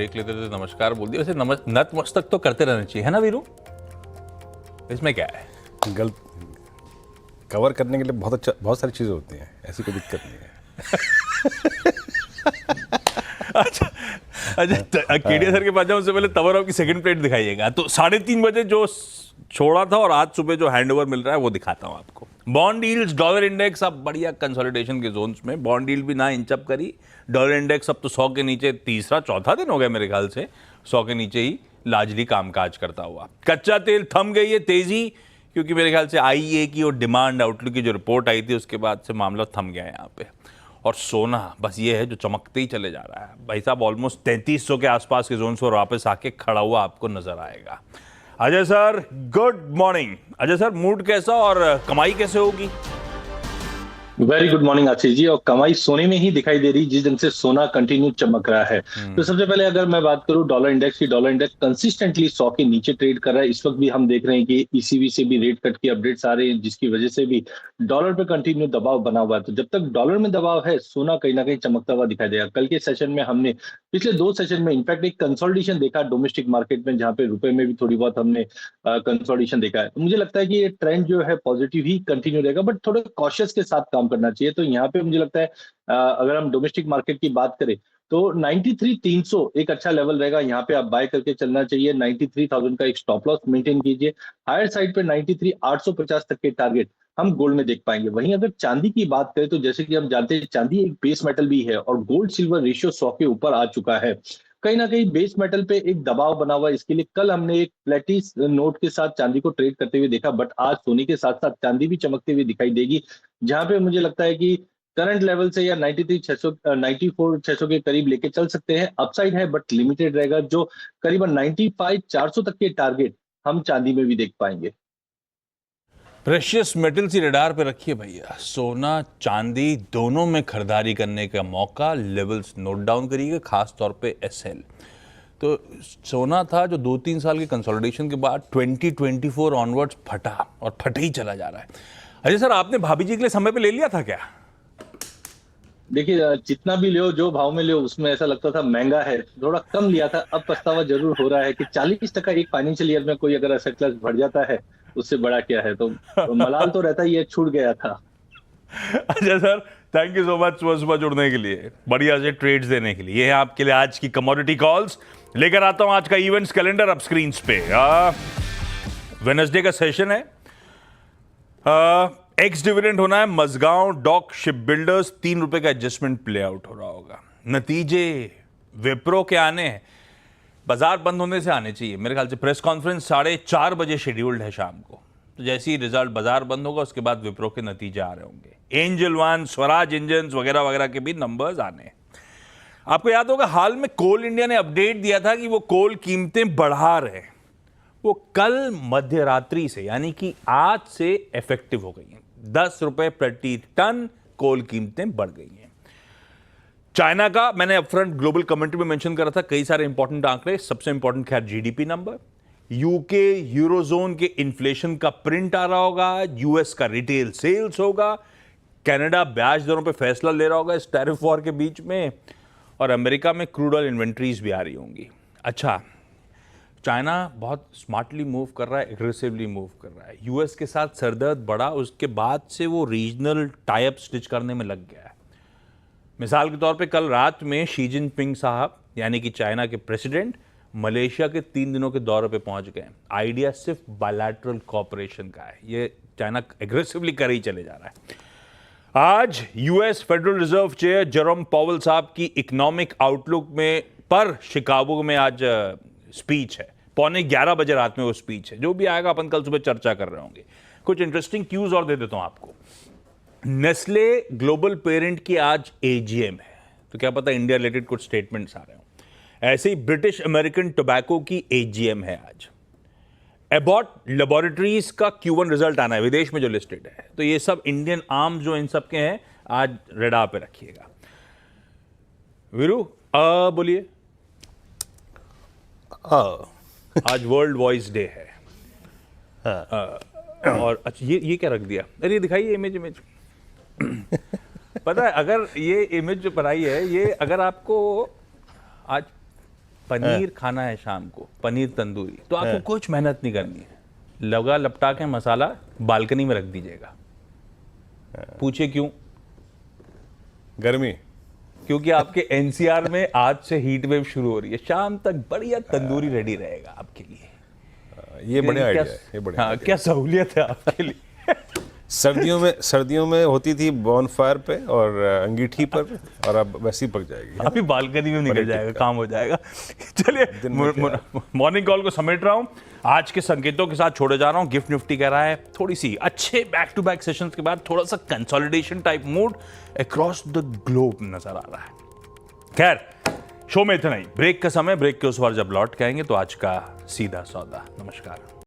देख लेते थे, नमस्कार बोल दिया। वैसे नतमस्तक तो करते रहना चाहिए, है ना वीरू? इसमें क्या है? गलत कवर करने के लिए बहुत सारी चीज़ें होती हैं, ऐसी कोई दिक्कत नहीं है। अच्छा अच्छा, केडिया सर के पास जाओ, उससे पहले तंवर की सेकंड प्लेट दिखाइएगा। तो 3:30 बजे जो छोड़ा था और आज सुबह जो हैंडओवर मिल रहा है वो दिखाता हूं आपको। बॉन्ड यील्ड्स, डॉलर इंडेक्स अब बढ़िया कंसोलिडेशन के जोन्स में। बॉन्ड यील्ड भी ना इंचअप करी, डॉलर इंडेक्स अब तो 100 के नीचे तीसरा चौथा दिन हो गया मेरे ख्याल से 100 के नीचे ही लार्जली कामकाज करता हुआ। कच्चा तेल थम गई है तेजी, क्योंकि मेरे ख्याल से आईईए की और डिमांड आउटलुक की जो रिपोर्ट आई थी उसके बाद से मामला थम गया है यहाँ पे। और सोना बस ये है जो चमकते ही चले जा रहा है भाई साहब, ऑलमोस्ट 3300 के आसपास के जोन पर वापस आके खड़ा हुआ आपको नजर आएगा। Ajay sir good morning. Ajay sir, mood कैसा और कमाई कैसे होगी? Very good morning Ashish ji. और कमाई सोने में ही दिखाई दे रही, जिस ढंग से सोना कंटिन्यू चमक रहा है। तो सबसे पहले अगर मैं बात करूं डॉलर इंडेक्स की, डॉलर इंडेक्स कंसिस्टेंटली 100 के नीचे ट्रेड कर रहा है। इस वक्त भी हम देख रहे हैं कि ईसीबी से भी रेट कट की अपडेट्स आ रही हैं, जिसकी वजह से भी डॉलर पे कंटिन्यू दबाव बना हुआ है। तो जब तक डॉलर में दबाव है, सोना कहीं ना कहीं चमकता हुआ दिखाई देगा। कल के सेशन में हमने, पिछले 2 सेशन में इनफैक्ट एक कंसोलिडेशन देखा डोमेस्टिक मार्केट में, जहां पे रुपए में भी थोड़ी बहुत हमने कंसोलिडेशन देखा है। तो मुझे लगता है कि ये ट्रेंड जो है पॉजिटिव ही कंटिन्यू रहेगा, बट थोड़े कॉशियस के साथ काम करना चाहिए। तो यहाँ पे मुझे लगता है अगर हम डोमेस्टिक मार्केट की बात करें तो 93,300 एक अच्छा लेवल रहेगा। यहाँ पे आप बाय करके चलना चाहिए। 93,000 का एक स्टॉप लॉस मेंटेन कीजिए। हायर साइड पे 93,850 तक के टारगेट हम गोल्ड में देख पाएंगे। वहीं अगर चांदी की बात करें तो जैसे कि हम जानते हैं चांदी एक बेस मेटल भी है और गोल्ड सिल्वर रेशियो 100 के ऊपर आ चुका है। कहीं ना कहीं बेस मेटल पे एक दबाव बना हुआ है। इसके लिए कल हमने एक फ्लैटिस नोट के साथ चांदी को ट्रेड करते हुए देखा, बट आज सोने के साथ साथ चांदी भी चमकते हुए दिखाई देगी, जहां पे मुझे लगता है कि करंट लेवल से या 93,600 94,600 के करीब लेके चल सकते हैं। अपसाइड है बट लिमिटेड रहेगा, जो करीबन 95,400 तक के टारगेट हम चांदी में भी देख पाएंगे। प्रेशियस मेटल्स ही रडार पे रखिए भैया। सोना चांदी दोनों में खरीदारी करने का मौका, लेवल्स नोट डाउन करिएगा, खास तौर पे एसएल। तो सोना था जो 2-3 साल के कंसोलिडेशन के बाद 2024 ऑनवर्ड्स फटा और फटे ही चला जा रहा है। अजय सर, आपने भाभी जी के लिए समय पे ले लिया था क्या? देखिए, जितना भी लियो, जो भाव में लियो, उसमें ऐसा लगता था महंगा है, थोड़ा कम लिया था। अब पछतावा जरूर हो रहा है कि 40% एक फाइनेंशियल ईयर में कोई अगर एसेट क्लास बढ़ जाता है, उससे बड़ा क्या है। तो मलाल तो रहता ही है, छूट गया था। Ajay sir, thank you so much सुबह सुबह जुड़ने के लिए, बढ़िया से ट्रेड्स देने के लिए। ये है आपके लिए आज की कमोडिटी कॉल्स। लेकर आता हूं आज का इवेंट्स कैलेंडर अब स्क्रीन पे। वेडनेसडे का सेशन है, एक्स डिविडेंड होना है। मजगांव डॉक शिप बिल्डर्स, 3 रुपए का एडजस्टमेंट प्ले आउट हो रहा होगा। नतीजे विप्रो के आने हैं, बाजार बंद होने से आने चाहिए मेरे ख्याल से। प्रेस कॉन्फ्रेंस 4:30 बजे शेड्यूल्ड है शाम को। तो जैसे ही रिजल्ट बाजार बंद होगा उसके बाद विप्रो के नतीजे आ रहे होंगे। एंजल वन, स्वराज इंजन्स वगैरह वगैरह के भी नंबर्स आने हैं। आपको याद होगा हाल में कोल इंडिया ने अपडेट दिया था कि वो कोल कीमतें बढ़ा रहे हैं। वो कल मध्य रात्रि से यानी कि आज से इफेक्टिव हो गई हैं। 10 रुपए प्रति टन कोल कीमतें बढ़ गई हैं। चाइना का मैंने अपफ्रंट ग्लोबल कमेंट्री में मेंशन करा था, कई सारे इंपॉर्टेंट आंकड़े। सबसे इंपॉर्टेंट खैर जीडीपी नंबर, यूके यूरोजोन के इन्फ्लेशन का प्रिंट आ रहा होगा, यूएस का रिटेल सेल्स होगा, कनाडा ब्याज दरों पे फैसला ले रहा होगा इस टैरिफ वॉर के बीच में, और अमेरिका में क्रूड ऑयल इन्वेंट्रीज भी आ रही होंगी। अच्छा, चाइना बहुत स्मार्टली मूव कर रहा है, एग्रेसिवली मूव कर रहा है। यूएस के साथ सरदर्द बढ़ा, उसके बाद से वो रीजनल टाई अप स्टिच करने में लग गया है। मिसाल के तौर पे कल रात में शी जिनपिंग साहब यानी कि चाइना के प्रेसिडेंट मलेशिया के 3 दिनों के दौरे पे पहुंच गए। आइडिया सिर्फ बायलैटरल कोऑपरेशन का है, ये चाइना एग्रेसिवली कर ही चले जा रहा है। आज US federal reserve chair Jerome Powell साहब की इकोनॉमिक आउटलुक में पर शिकागो में आज स्पीच है। 11:15 बजे रात में वो स्पीच है। जो भी आएगा अपन कल सुबह चर्चा कर रहे होंगे। कुछ इंटरेस्टिंग क्यूज और दे देता हूं आपको। नेस्ले ग्लोबल पेरेंट की आज एजीएम है, तो क्या पता इंडिया रिलेटेड कुछ स्टेटमेंट्स आ रहे हो। ऐसे ही ब्रिटिश अमेरिकन टोबैको की एजीएम है आज। एबॉट लेबोरेटरीज का Q1 रिजल्ट आना है, विदेश में जो लिस्टेड है। तो ये सब इंडियन आर्म्स जो इन सब के हैं आज रेडार पे रखिएगा। वीरू बोलिए। आज वर्ल्ड वॉइस डे है। और अच्छा ये क्या रख दिया? अरे दिखाइए इमेज पता है, अगर ये इमेज जो बनाई है, ये अगर आपको आज पनीर खाना है शाम को, पनीर तंदूरी, तो आपको कुछ मेहनत नहीं करनी है, लगा लपटा के मसाला बालकनी में रख दीजिएगा। पूछे क्यों? गर्मी। क्योंकि आपके एनसीआर में आज से हीट वेव शुरू हो रही है, शाम तक बढ़िया तंदूरी रेडी रहेगा आपके लिए। ये बढ़िया क्या- आइडिया है, ये बढ़िया हाँ, idea क्या सहूलियत है आपके लिए। है। सर्दियों में होती थी बॉनफायर पे और अंगीठी पर, और अब वैसी पक जाएगी। अभी बालकनी में निकल जाएगा, काम हो जाएगा। चलिए, दिन में मॉर्निंग कॉल को समेट रहा हूं, आज के संकेतों के साथ छोड़े जा रहा हूं। गिफ्ट निफ्टी कह रहा है थोड़ी सी अच्छे बैक टू बैक सेशंस के बाद थोड़ा सा consolidation type mood across the globe नजर आ रहा है। खैर, शो में इतना ही। ब्रेक का समय, ब्रेक के उस बार जब लौट के आएंगे तो आज का सीधा सौदा। नमस्कार।